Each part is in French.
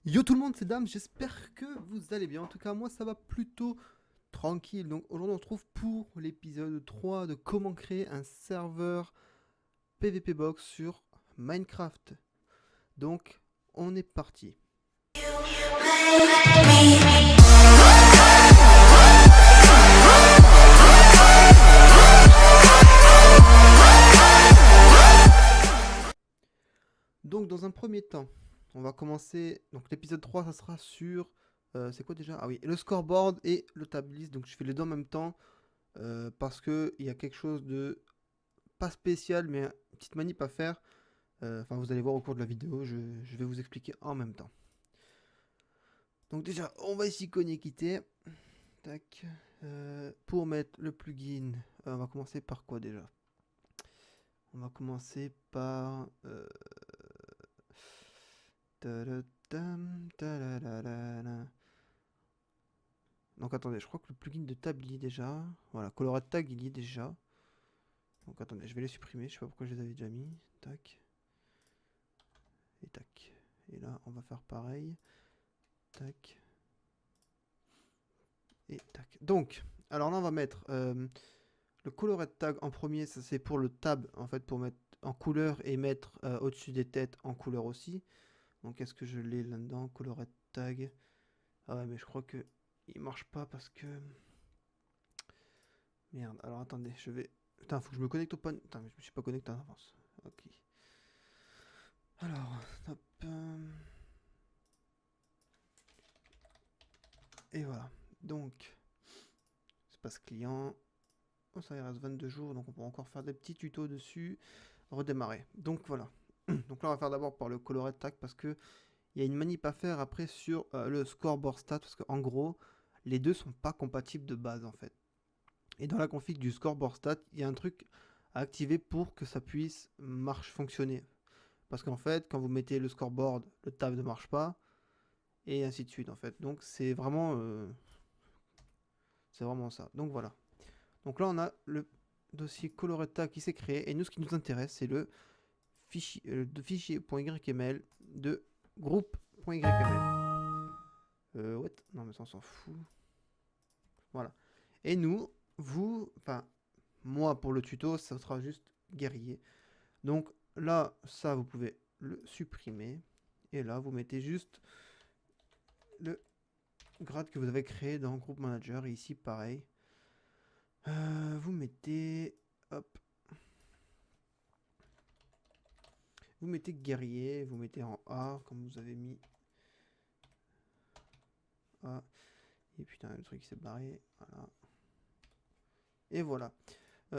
Yo tout le monde, c'est Dame, j'espère que vous allez bien. En tout cas, moi ça va plutôt tranquille. Donc aujourd'hui, on se retrouve pour l'épisode 3 de comment créer un serveur PvP Box sur Minecraft. Donc, on est parti. Donc, dans un premier temps, on va commencer. Donc, l'épisode 3, ça sera sur. C'est quoi déjà? Ah oui, le scoreboard et le tab list. Donc, je fais les deux en même temps parce qu'il y a quelque chose de pas spécial, mais une petite manip à faire. Enfin, vous allez voir au cours de la vidéo, je vais vous expliquer en même temps. Donc déjà, on va ici connecter. Tac. Pour mettre le plugin, on va commencer par quoi déjà? On va commencer par... tadadam, tadadadada. Donc attendez, je crois que le plugin de tab il y est déjà. Voilà, colorate tag il y est déjà. Donc attendez, je vais les supprimer, je sais pas pourquoi je les avais déjà mis. Tac. Et tac. Et là, on va faire pareil. Tac. Et tac. Donc, alors là, on va mettre le colorate tag en premier. Ça, c'est pour le tab, en fait, pour mettre en couleur et mettre au-dessus des têtes en couleur aussi. Donc, est-ce que je l'ai là-dedans? Colorate tag. Ah ouais, mais je crois que il marche pas parce que... Merde, alors attendez, je vais... Putain, faut que je me connecte au pan... Putain, mais je me suis pas connecté en avance. Ok. Alors, hop. Et voilà. Donc, espace client. Oh, ça il reste 22 jours, donc on peut encore faire des petits tutos dessus. Redémarrer. Donc voilà. Donc là, on va faire d'abord par le colorate tag parce que il y a une manip à faire après sur le scoreboard stat parce qu'en gros, les deux sont pas compatibles de base en fait. Et dans la config du scoreboard stat, il y a un truc à activer pour que ça puisse fonctionner. Parce qu'en fait, quand vous mettez le scoreboard, le tab ne marche pas et ainsi de suite en fait. Donc c'est vraiment ça. Donc voilà. Donc là, on a le dossier colorate tag qui s'est créé et nous, ce qui nous intéresse, c'est le fichier .yml de groupe.yml. What? Non, mais ça, on s'en fout. Voilà. Et nous, enfin, moi, pour le tuto, ça sera juste guerrier. Donc là, ça, vous pouvez le supprimer. Et là, vous mettez juste le grade que vous avez créé dans Group Manager. Et ici, pareil. Vous mettez... Hop. Vous mettez guerrier. Vous mettez en A, comme vous avez mis A. Et putain, le truc s'est barré. Voilà. Et voilà.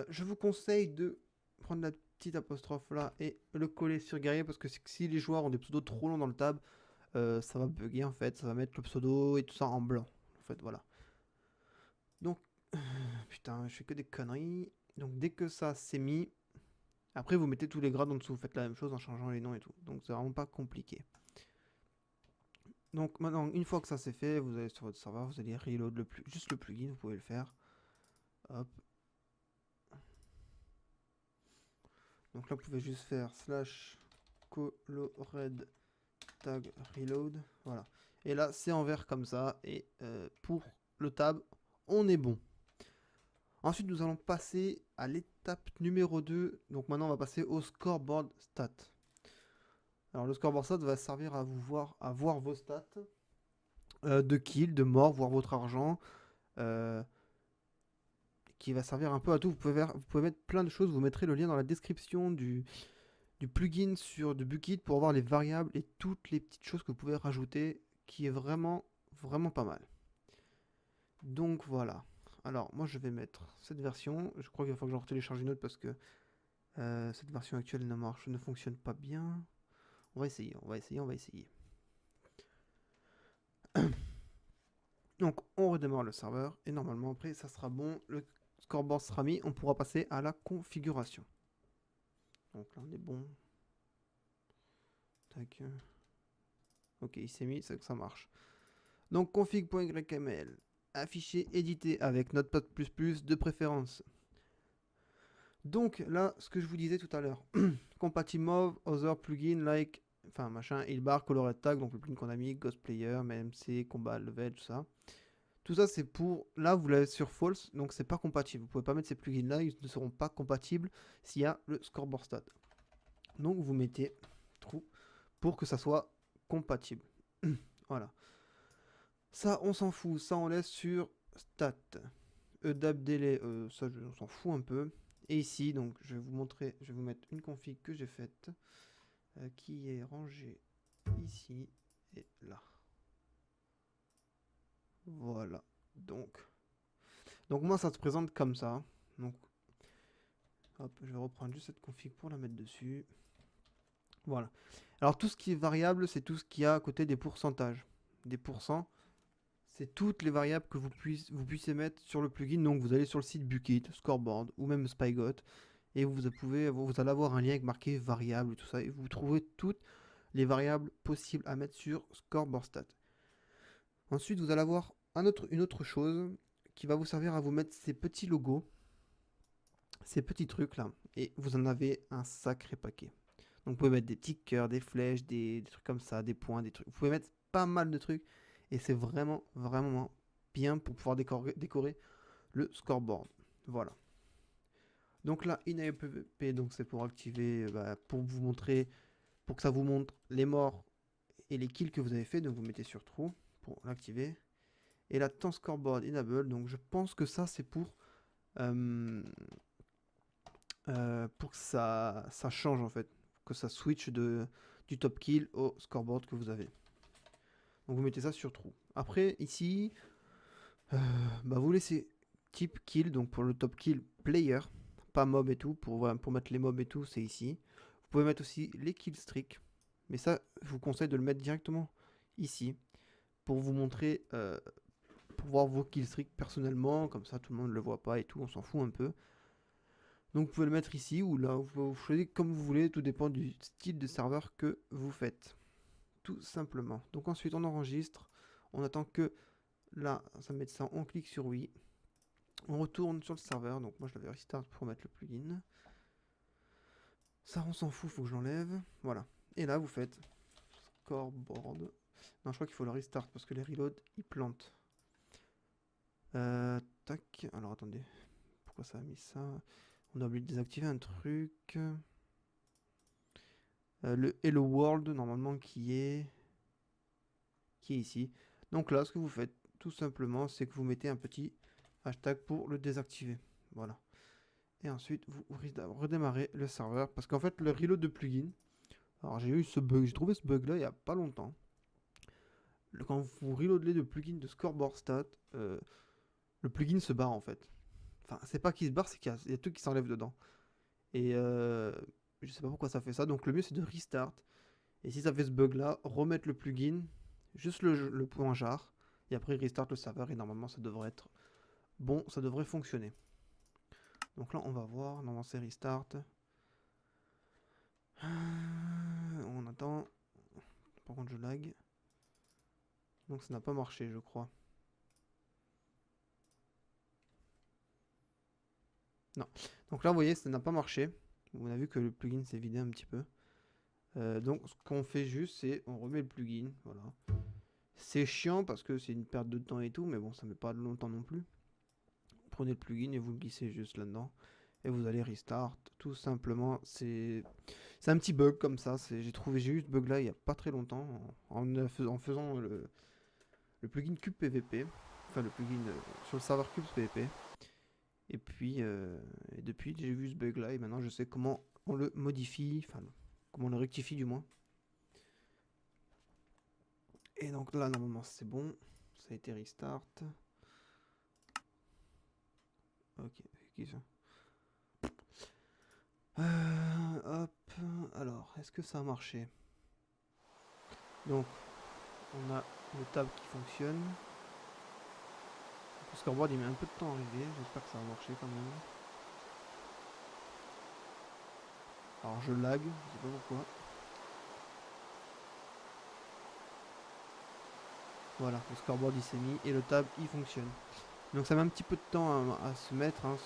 Je vous conseille de prendre la petite apostrophe là et le coller sur guerrier parce que si les joueurs ont des pseudos trop longs dans le tab, ça va bugger en fait. Ça va mettre le pseudo et tout ça en blanc. En fait, voilà. Donc, putain, je fais que des conneries. Donc, dès que ça c'est mis, après vous mettez tous les grades en dessous. Vous faites la même chose en changeant les noms et tout. Donc, c'est vraiment pas compliqué. Donc, maintenant, une fois que ça c'est fait, vous allez sur votre serveur, vous allez reload juste le plugin, vous pouvez le faire. Hop. Donc là, vous pouvez juste faire slash colored tag reload. Voilà. Et là, c'est en vert comme ça. Et pour le tab, on est bon. Ensuite, nous allons passer à l'étape numéro 2. Donc maintenant, on va passer au scoreboard stat. Alors, le scoreboard stat va servir à voir vos stats de kills, de morts, voir votre argent. Qui va servir un peu à tout. Vous pouvez mettre plein de choses. Vous mettrez le lien dans la description du plugin sur de Bukkit pour voir les variables et toutes les petites choses que vous pouvez rajouter qui est vraiment pas mal. Donc voilà. Alors moi je vais mettre cette version. Je crois qu'il va falloir que j'en télécharge une autre parce que cette version actuelle ne fonctionne pas bien. On va essayer. Donc on redémarre le serveur et normalement après ça sera bon. Le scoreboard sera mis. On pourra passer à la configuration. Donc là on est bon. Tac. Ok, il s'est mis, c'est que ça marche. Donc config.yml, affiché, édité avec Notepad++ de préférence. Donc là, ce que je vous disais tout à l'heure, compatible other plugin like enfin machin, il barre colorate tag, donc le plugin qu'on a mis, Ghost Player, MMC, Combat Level, tout ça. Tout ça c'est pour, là vous l'avez sur false, donc c'est pas compatible. Vous pouvez pas mettre ces plugins là, ils ne seront pas compatibles s'il y a le scoreboard stat. Donc vous mettez true pour que ça soit compatible. Voilà. Ça on s'en fout, ça on laisse sur stat. EDAP delay, ça on s'en fout un peu. Et ici, donc je vais vous montrer, je vais vous mettre une config que j'ai faite qui est rangée ici et là. Voilà. Donc moi ça se présente comme ça. Donc hop, je vais reprendre juste cette config pour la mettre dessus. Voilà. Alors tout ce qui est variable, c'est tout ce qu'il y a à côté des pourcentages. Des pourcents, c'est toutes les variables que vous puissiez mettre sur le plugin. Donc vous allez sur le site Bukkit, Scoreboard ou même Spygot et vous allez avoir un lien avec marqué variable et tout ça et vous trouvez toutes les variables possibles à mettre sur Scoreboard Stat. Ensuite, vous allez avoir une autre chose qui va vous servir à vous mettre ces petits logos, ces petits trucs là, et vous en avez un sacré paquet. Donc vous pouvez mettre des petits cœurs, des flèches, des trucs comme ça, des points, des trucs. Vous pouvez mettre pas mal de trucs et c'est vraiment bien pour pouvoir décorer le scoreboard. Voilà. Donc là, in PvP, donc c'est pour activer, pour vous montrer, pour que ça vous montre les morts et les kills que vous avez fait. Donc vous mettez sur true pour l'activer. Et là, temps scoreboard enable. Donc je pense que ça c'est pour que ça change en fait, que ça switch du top kill au scoreboard que vous avez. Donc vous mettez ça sur true. Après ici, vous laissez type kill, donc pour le top kill player, pas mob et tout, pour mettre les mobs et tout, c'est ici. Vous pouvez mettre aussi les kill streak, mais ça, je vous conseille de le mettre directement ici, pour vous montrer, pour voir vos kill streak personnellement, comme ça tout le monde ne le voit pas et tout, on s'en fout un peu. Donc vous pouvez le mettre ici ou là, vous choisissez comme vous voulez, tout dépend du style de serveur que vous faites. Tout simplement. Donc ensuite on enregistre, on attend que là, ça met ça, on clique sur oui. On retourne sur le serveur, donc moi je l'avais restart pour mettre le plugin. Ça on s'en fout, faut que je l'enlève. Voilà. Et là vous faites scoreboard. Non, je crois qu'il faut le restart parce que les reloads ils plantent. Tac. Alors attendez. Pourquoi ça a mis ça? On a oublié de désactiver un truc. Le Hello World normalement qui est ici. Donc là ce que vous faites tout simplement c'est que vous mettez un petit hashtag pour le désactiver. Voilà. Et ensuite vous redémarrez le serveur parce qu'en fait le reload de plugin, alors j'ai eu ce bug, j'ai trouvé ce bug là il n'y a pas longtemps. Quand vous reloadez le plugin de scoreboard stat, le plugin se barre en fait. Enfin c'est pas qu'il se barre, c'est qu'il y a tout qui s'enlève dedans. Et je sais pas pourquoi ça fait ça, donc le mieux c'est de restart. Et si ça fait ce bug là, remettre le plugin, juste le point jar, et après restart le serveur et normalement ça devrait être bon, ça devrait fonctionner. Donc là on va voir, normalement c'est restart. On attend. Par contre je lag. Donc ça n'a pas marché je crois. Non. Donc là vous voyez ça n'a pas marché. On a vu que le plugin s'est vidé un petit peu. Donc ce qu'on fait juste c'est on remet le plugin. Voilà. C'est chiant parce que c'est une perte de temps et tout, mais bon ça met pas longtemps non plus. Prenez le plugin et vous le glissez juste là-dedans. Et vous allez restart tout simplement. C'est un petit bug comme ça. J'ai eu ce bug là il n'y a pas très longtemps en faisant le plugin Cube PVP. Enfin le plugin sur le serveur Cube PVP. Et puis depuis j'ai vu ce bug là et maintenant je sais comment on le modifie. Enfin comment on le rectifie du moins. Et donc là normalement c'est bon. Ça a été restart. Ok, qui ça? Hop, alors, est-ce que ça a marché? Donc, on a le tab qui fonctionne. Le scoreboard il met un peu de temps à arriver, j'espère que ça va marcher quand même. Alors je lag, je sais pas pourquoi. Voilà, le scoreboard il s'est mis et le tab il fonctionne. Donc ça met un petit peu de temps à se mettre, hein,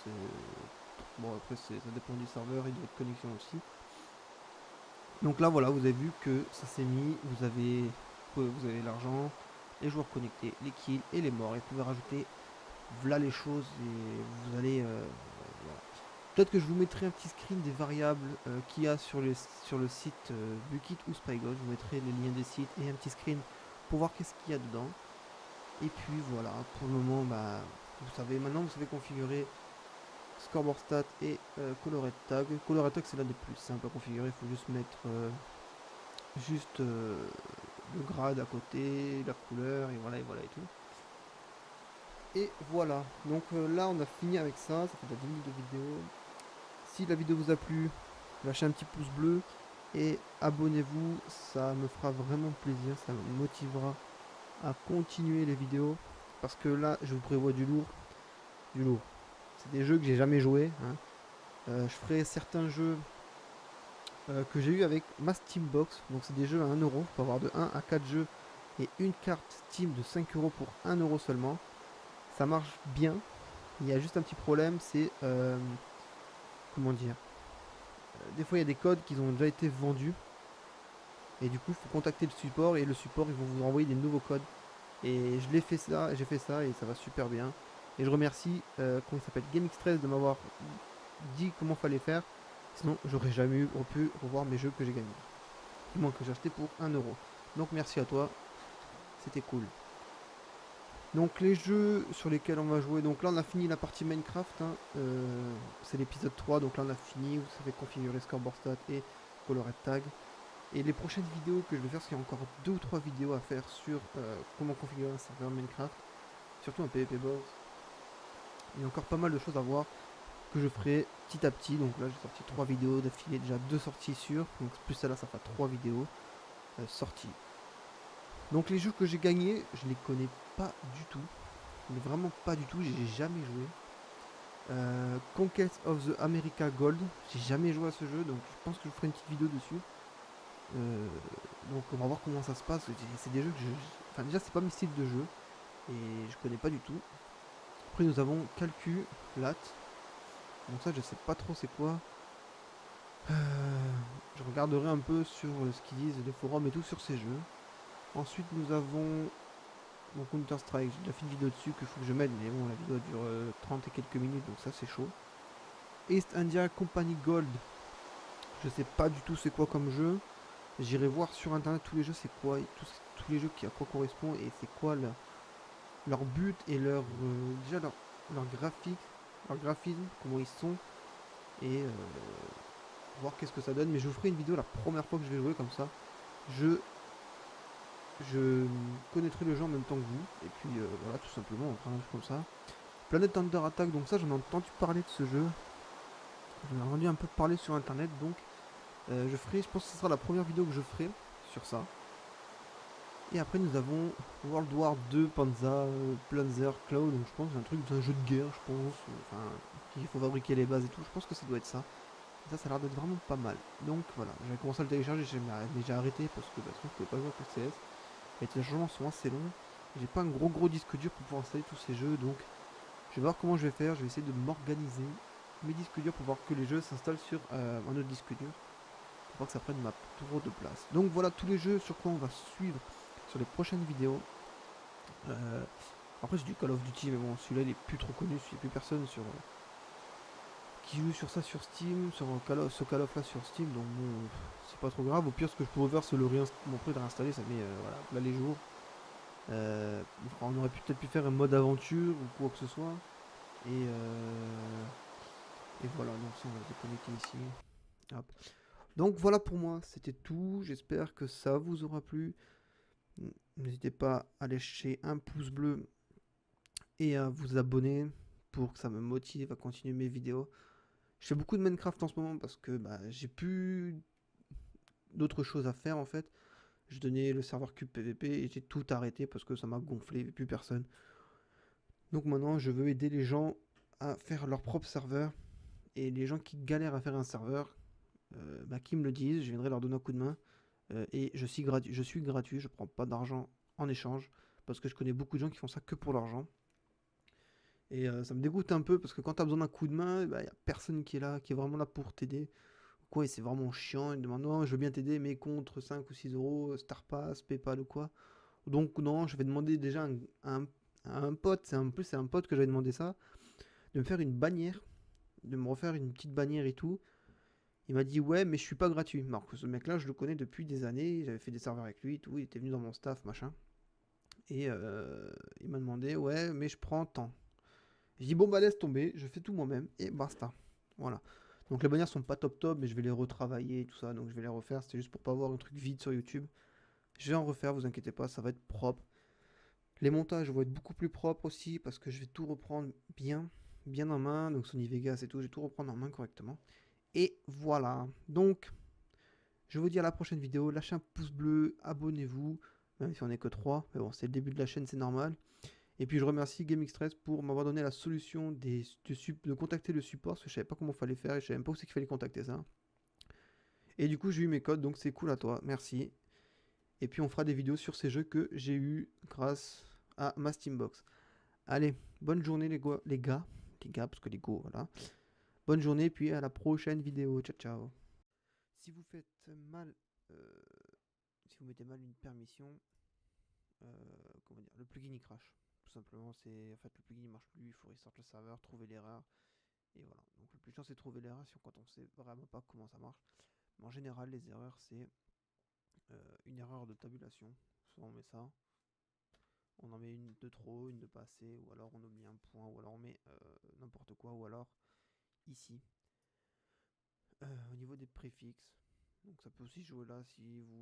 bon après ça dépend du serveur et de votre connexion aussi. Donc là voilà, vous avez vu que ça s'est mis, vous avez l'argent, les joueurs connectés, les kills et les morts. Et vous pouvez rajouter voilà les choses et vous allez voilà. Peut-être que je vous mettrai un petit screen des variables qu'il y a sur le site Bukit ou Spraygold. Je vous mettrai les liens des sites et un petit screen pour voir qu'est-ce qu'il y a dedans. Et puis voilà, pour le moment, bah, vous savez, maintenant vous savez configurer scoreboard stat et colored tag. Colored tag c'est l'un des plus simples à configurer, il faut juste mettre le grade à côté, la couleur et voilà et tout. Et voilà, donc là on a fini avec ça fait déjà 10 minutes de vidéo. Si la vidéo vous a plu, lâchez un petit pouce bleu et abonnez-vous, ça me fera vraiment plaisir, ça me motivera à continuer les vidéos. Parce que là, je vous prévois du lourd. Du lourd. C'est des jeux que j'ai jamais joué. Hein. Je ferai certains jeux que j'ai eu avec ma Steambox. Donc c'est des jeux à 1€. On peut avoir de 1 à 4 jeux et une carte Steam de 5€ pour 1€ seulement. Ça marche bien. Il y a juste un petit problème, c'est comment dire. Des fois il y a des codes qui ont déjà été vendus. Et du coup il faut contacter le support et le support ils vont vous envoyer des nouveaux codes. Et je l'ai fait ça, j'ai fait ça et ça va super bien. Et je remercie comment il s'appelle GameX13 de m'avoir dit comment fallait faire. Sinon j'aurais jamais pu revoir mes jeux que j'ai gagnés. Du moins que j'ai acheté pour 1€. Donc merci à toi. C'était cool. Donc les jeux sur lesquels on va jouer, donc là on a fini la partie Minecraft, hein. C'est l'épisode 3, donc là on a fini, vous savez configurer scoreboard stat et colored tag. Et les prochaines vidéos que je vais faire, parce qu'il y a encore 2 ou 3 vidéos à faire sur comment configurer un serveur Minecraft, surtout un PvP Board. Il y a encore pas mal de choses à voir que je ferai petit à petit. Donc là j'ai sorti 3 vidéos d'affilée, déjà 2 sorties sûres, donc plus celle-là ça fait 3 vidéos sorties. Donc les jeux que j'ai gagnés, je les connais pas du tout. Mais vraiment pas du tout, j'ai jamais joué. Conquest of the America Gold, j'ai jamais joué à ce jeu, donc je pense que je ferai une petite vidéo dessus. Donc on va voir comment ça se passe. C'est des jeux que enfin déjà c'est pas mes styles de jeu et je connais pas du tout. Après nous avons Calculat. Donc ça je sais pas trop c'est quoi. Je regarderai un peu sur ce qu'ils disent, les forums et tout sur ces jeux. Ensuite nous avons mon Counter Strike, j'ai déjà fait une vidéo dessus qu'il faut que je mette, mais bon la vidéo dure 30 et quelques minutes donc ça c'est chaud. East India Company Gold, je sais pas du tout c'est quoi comme jeu. J'irai voir sur internet tous les jeux c'est quoi, tous les jeux qui à quoi correspondent et c'est quoi leur but et déjà leur graphique, leur graphisme, comment ils sont et voir qu'est-ce que ça donne. Mais je vous ferai une vidéo la première fois que je vais jouer comme ça. Je connaîtrai le jeu en même temps que vous. Et puis voilà, tout simplement, on prend un jeu comme ça. Planet Thunder Attack, donc ça j'en ai entendu parler de ce jeu. J'en ai entendu un peu parler sur internet, donc je pense que ce sera la première vidéo que je ferai sur ça. Et après nous avons World War 2 Panzer Cloud, donc je pense que c'est un truc d'un jeu de guerre, je pense. Enfin, il faut fabriquer les bases et tout, je pense que ça doit être ça. Et ça a l'air d'être vraiment pas mal. Donc voilà, j'avais commencé à le télécharger, j'ai déjà arrêté parce que je ne pouvais pas jouer à PS. Les téléchargements sont assez longs. J'ai pas un gros disque dur pour pouvoir installer tous ces jeux, donc je vais voir comment je vais faire. Je vais essayer de m'organiser mes disques durs pour voir que les jeux s'installent sur un autre disque dur. Pour pas que ça prenne trop de place. Donc voilà tous les jeux sur quoi on va suivre sur les prochaines vidéos. Après c'est du Call of Duty, mais bon celui-là il est plus trop connu, il n'y a plus personne qui joue sur ça sur Steam, sur ce Call of là sur Steam, donc bon, c'est pas trop grave. Au pire ce que je pourrais faire c'est mon prix de réinstaller, ça met voilà, là les jours. On aurait peut-être pu faire un mode aventure ou quoi que ce soit. Et voilà, donc ça on va déconnecter ici. Hop. Donc voilà pour moi, c'était tout. J'espère que ça vous aura plu. N'hésitez pas à lâcher un pouce bleu et à vous abonner pour que ça me motive à continuer mes vidéos. Je fais beaucoup de Minecraft en ce moment parce que j'ai plus d'autres choses à faire en fait. Je donnais le serveur Cube PVP et j'ai tout arrêté parce que ça m'a gonflé, il n'y avait plus personne. Donc maintenant je veux aider les gens à faire leur propre serveur. Et les gens qui galèrent à faire un serveur, qui me le disent, je viendrai leur donner un coup de main. Et je suis gratuit, je prends pas d'argent en échange. Parce que je connais beaucoup de gens qui font ça que pour l'argent. Et ça me dégoûte un peu parce que quand tu as besoin d'un coup de main, il n'y a personne qui est là, qui est vraiment là pour t'aider, quoi, et c'est vraiment chiant. Il me demande, non, je veux bien t'aider, mais contre 5 ou 6 euros, Star Pass, PayPal ou quoi. Donc non, je vais demander déjà à un pote, en plus c'est un pote que j'avais demandé ça, de me faire une bannière, de me refaire une petite bannière et tout. Il m'a dit ouais, mais je suis pas gratuit. Alors que ce mec-là, je le connais depuis des années, j'avais fait des serveurs avec lui et tout, il était venu dans mon staff, machin. Et il m'a demandé ouais, mais je prends tant. Je dis bon bah laisse tomber, je fais tout moi-même et basta. Voilà. Donc les bannières sont pas top top, mais je vais les retravailler et tout ça, donc je vais les refaire. C'était juste pour pas avoir un truc vide sur YouTube. Je vais en refaire, vous inquiétez pas, ça va être propre. Les montages vont être beaucoup plus propres aussi parce que je vais tout reprendre bien en main. Donc Sony Vegas et tout, je vais tout reprendre en main correctement. Et voilà. Donc, je vous dis à la prochaine vidéo. Lâchez un pouce bleu, abonnez-vous. Même si on n'est que 3. Mais bon, c'est le début de la chaîne, c'est normal. Et puis je remercie GameXpress pour m'avoir donné la solution de contacter le support. Parce que je savais pas comment il fallait faire et je savais même pas où c'est qu'il fallait contacter ça. Et du coup, j'ai eu mes codes, donc c'est cool à toi. Merci. Et puis on fera des vidéos sur ces jeux que j'ai eu grâce à ma Steambox. Allez, bonne journée les gars, parce que les go, voilà. Bonne journée, puis à la prochaine vidéo. Ciao, ciao. Si vous faites mal, euh, si vous mettez mal une permission, comment dire, le plugin il crache. Tout simplement, c'est en fait le plugin il marche plus, il faut restart le serveur, trouver l'erreur, et voilà. Donc le plus chiant c'est de trouver l'erreur quand on sait vraiment pas comment ça marche. Mais en général, les erreurs c'est une erreur de tabulation. Soit on met ça, on en met une de trop, une de pas assez, ou alors on oublie un point, ou alors on met n'importe quoi, ou alors ici, au niveau des préfixes. Donc ça peut aussi jouer là si vous